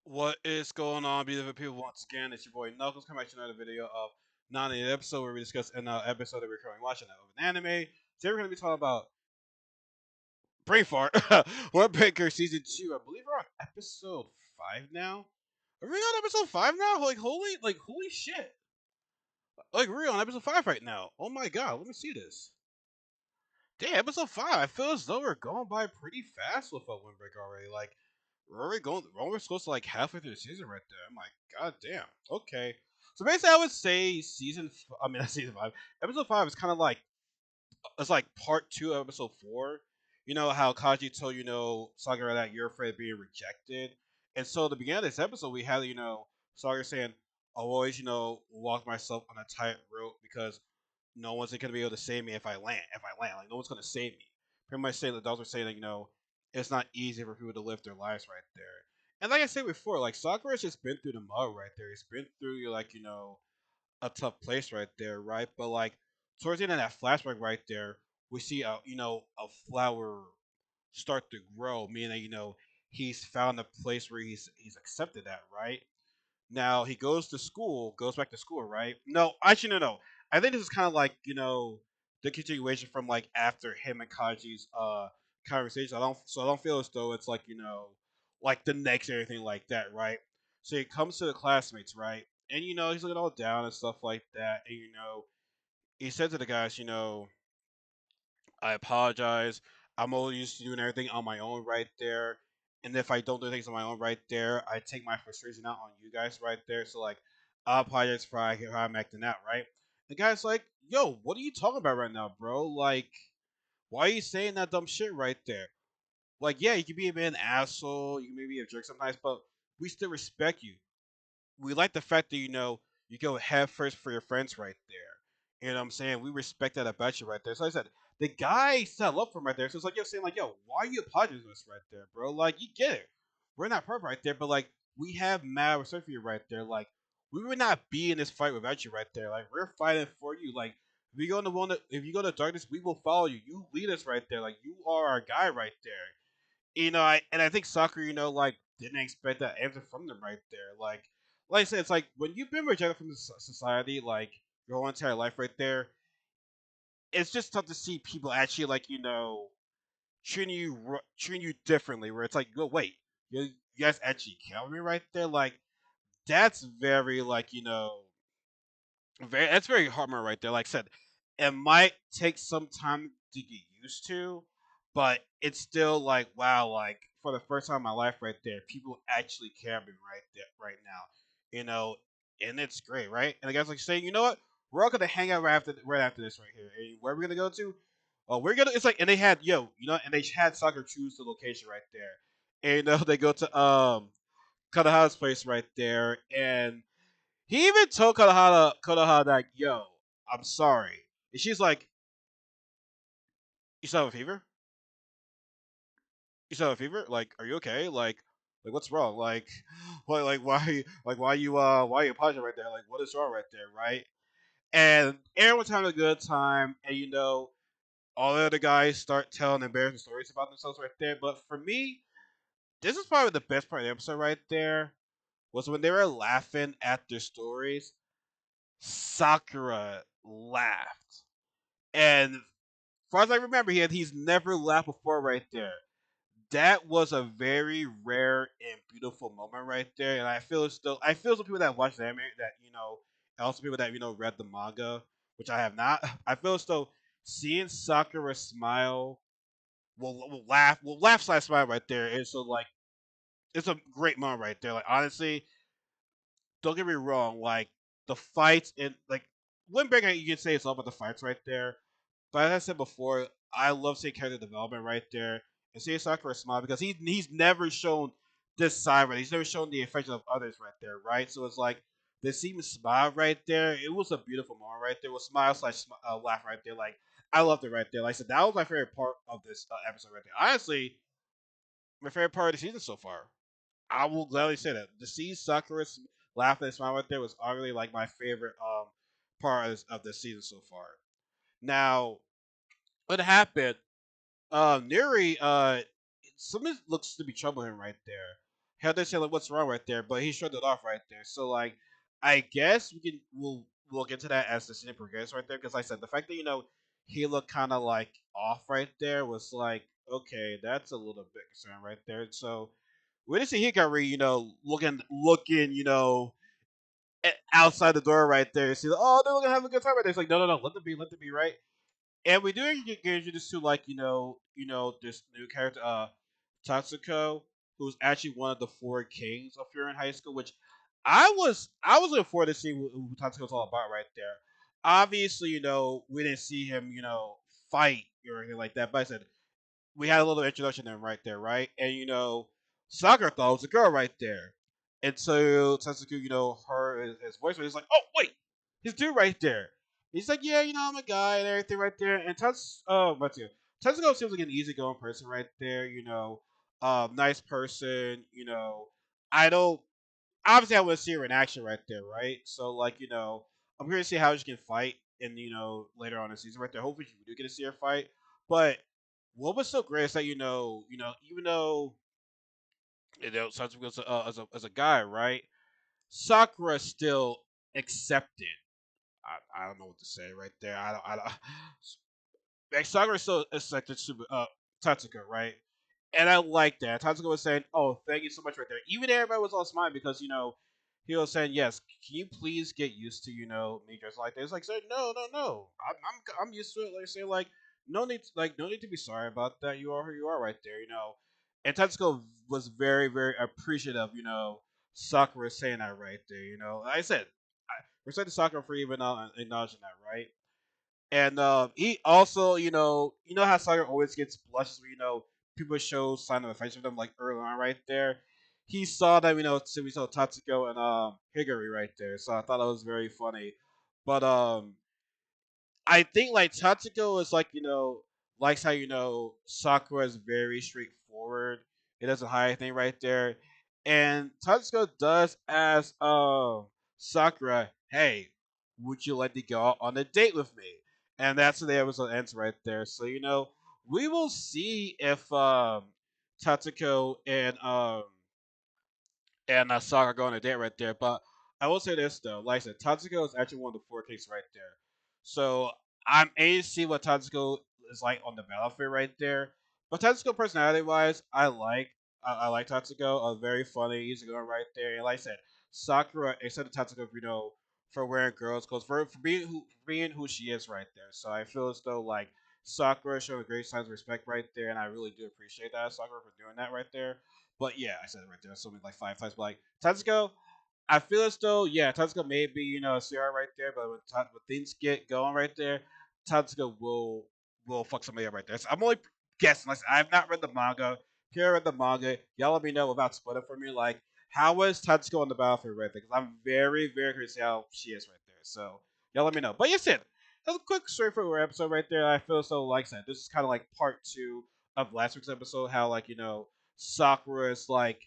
What is going on, beautiful people? Once again, it's your boy Knuckles coming back to another video of Nani, an episode where we discuss an episode that we're currently watching of an anime. Today we're going to be talking about Brain Fart, Windbreaker Season 2. I believe we're on episode 5 now. Are we on episode 5 now? Holy shit. Like, we're on episode 5 right now. Oh my god, let me see this. Damn, episode 5. I feel as though we're going by pretty fast with a Windbreaker already. Like, we're almost close to like halfway through the season right there. I'm like, god damn. Okay. So basically, I would say not season 5. Episode 5 is kind of like, it's like part 2 of episode 4. You know how Kaji told, Sakura that you're afraid of being rejected? And so at the beginning of this episode, we had, Sakura saying, I'll always, walk myself on a tight rope because no one's gonna be able to save me if I land. Like no one's gonna save me. Pretty much saying the dogs were saying that it's not easy for people to live their lives right there. And like I said before, like Sakura's just been through the mud right there. He's been through a tough place right there, right? But like towards the end of that flashback right there, we see a flower start to grow, meaning that he's found a place where he's accepted that, right? Now he goes back to school, right? No, actually, no. I think this is kind of like the continuation from like after him and Kaji's conversation. I don't feel as though it's like like the next or anything like that, right? So he comes to the classmates, right? And he's looking all down and stuff like that, and he said to the guys, I apologize. I'm only used to doing everything on my own right there. And if I don't do things on my own right there, I take my frustration out on you guys right there. So like, I apologize for how I'm acting out, right? The guy's like, yo, what are you talking about right now, bro? Like, why are you saying that dumb shit right there? Like, yeah, you can be a bit an asshole, you can maybe be a jerk sometimes, but we still respect you. We like the fact that you go head first for your friends right there. You know what I'm saying? We respect that about you right there. So like I said, the guy set up for him right there. So it's like saying like, yo, why are you apologizing to us right there, bro? Like you get it. We're not perfect right there, but like we have mad respect for you right there. Like we would not be in this fight without you right there. Like we're fighting for you. Like if you go to darkness, we will follow you. You lead us right there. Like you are our guy right there. I think soccer, like didn't expect that answer from them right there. Like I said, it's like when you've been rejected from the society, like your whole entire life right there. It's just tough to see people actually like treating you differently. Where it's like, go wait, you guys actually kill me right there. Like that's very like that's very heartwarming right there. Like I said, it might take some time to get used to, but it's still like wow, like for the first time in my life right there, people actually care about me right there right now. You know, and it's great, right? And the guy's like saying, you know what? We're all gonna hang out right after this right here. And where are we gonna go to? Oh, we're gonna. It's like, and they had and they had soccer choose the location right there, and they go to Kanaha's place right there, and he even told Konoha that, yo, I'm sorry. And she's like, you still have a fever? You still have a fever? Like, are you okay? Like what's wrong? Why are you apologizing right there? Like, what is wrong right there, right? And everyone's having a good time, and all the other guys start telling embarrassing stories about themselves right there. But for me, this is probably the best part of the episode right there. Was when they were laughing at their stories. Sakura laughed. And far as I remember, he's never laughed before right there. That was a very rare and beautiful moment right there. And I feel some people that watch the anime that and also people that read the manga, which I have not. I feel as though seeing Sakura smile, will laugh slash smile right there. And so like it's a great moment right there. Like honestly, don't get me wrong. Like the fights and like Windbreaker, you can say it's all about the fights right there. But as I said before, I love seeing character development right there and seeing Sakura smile because he's never shown this side right. He's never shown the affection of others right there, right? So it's like to see him smile right there. It was a beautiful moment right there. With smile slash laugh right there. Like I loved it right there. Like I said, that was my favorite part of this episode right there. Honestly, my favorite part of the season so far. I will gladly say that to see Sakura laugh and smile right there was arguably like my favorite part of the season so far. Now, what happened? Neri, something looks to be troubling him right there. How they say like what's wrong right there, but he shrugged it off right there. So like, I guess we'll get to that as the scene progresses right there because like I said the fact that he looked kind of like off right there was like okay, that's a little bit concerned right there. So we didn't see Hikari looking outside the door right there. See, oh, they're gonna have a good time right there. It's like, no, let them be, right? And we do get introduced to like this new character, Tatsuko, who's actually one of the four kings of Fury in High School. Which I was looking forward to seeing who Tatsuko's all about right there. Obviously, we didn't see him, fight or anything like that. But I said we had a little introduction to him right there, right? And Sakura thought it was a girl right there. And so Tetsuku, heard his voice, and he's like, "Oh wait, his dude right there." He's like, "Yeah, I'm a guy and everything right there." And what's it? Tetsuko seems like an easygoing person right there. Nice person. I don't obviously I want to see her in action right there, right? So like, I'm here to see how she can fight, and later on in the season right there. Hopefully, we do get to see her fight. But what was so great is that even though Sasuke was as a guy, right? Sakura still accepted. I don't know what to say right there. I don't like Sakura still accepted Tatsuka, right? And I like that. Tatsuka was saying, "Oh, thank you so much right there." Even everybody was all smiling because he was saying, "Yes, can you please get used to me dressing like this?" It's like, saying, "No, no, no. I'm used to it." Like saying, no need to be sorry about that. You are who you are right there, And Tatsuka was very very appreciative. Sakura saying that right there. Like I said, I respect to Sakura for even acknowledging that, right? And he also, how Sakura always gets blushes when people show sign of affection for them like early on right there. He saw that so we saw Tatsuko and Higuri right there, so I thought that was very funny. But I think like Tatsuko is like likes how Sakura is very straightforward. It doesn't hide anything right there, and Tatsuko does ask Sakura, "Hey, would you like to go out on a date with me?" And that's the episode ends right there. So we will see if Tatsuko and Saga go on a date right there. But I will say this though, like I said, Tatsuko is actually one of the four cases right there. So I'm a to see what Tatsuko is like on the battlefield right there. But Tatsuko personality wise, I like Tatsuko. Very funny, easy going right there. And like I said, Sakura accepted Tatsuko, for wearing girls' clothes, for being who she is right there. So I feel as though like Sakura showing great signs of respect right there, and I really do appreciate that Sakura for doing that right there. But yeah, I said it right there. So many like five times. But like Tetsuko, I feel as though Tetsuko may be a CR right there, but when things get going right there, Tetsuko will fuck somebody up right there. So I'm only guessing. Like I've not read the manga. Here I read the manga. Y'all let me know without spoiling for me. Like how is Tetsuko on the battlefield right there? Because I'm very very curious to see how she is right there. So y'all let me know. But yes, it. That's a quick straightforward episode right there. I feel so like I said, this is kind of like part two of last week's episode. How like Sakura is like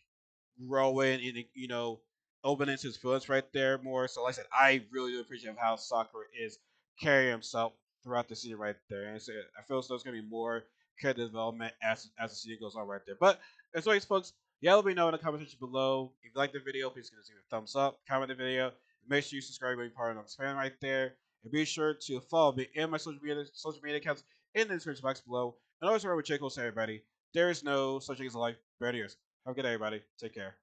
growing and opening his feelings right there more. So like I said, I really do appreciate how Sakura is carrying himself throughout the season right there. And so I feel as though there's gonna be more character development as the season goes on right there. But as always, folks, yeah, let me know in the comment section below. If you like the video, please give it a thumbs up, comment the video, make sure you subscribe to be part of the fan right there. And be sure to follow me and my social media accounts in the description box below. And always remember, Jake will say everybody, there is no such thing as a life better than yours. Have a good day, everybody. Take care.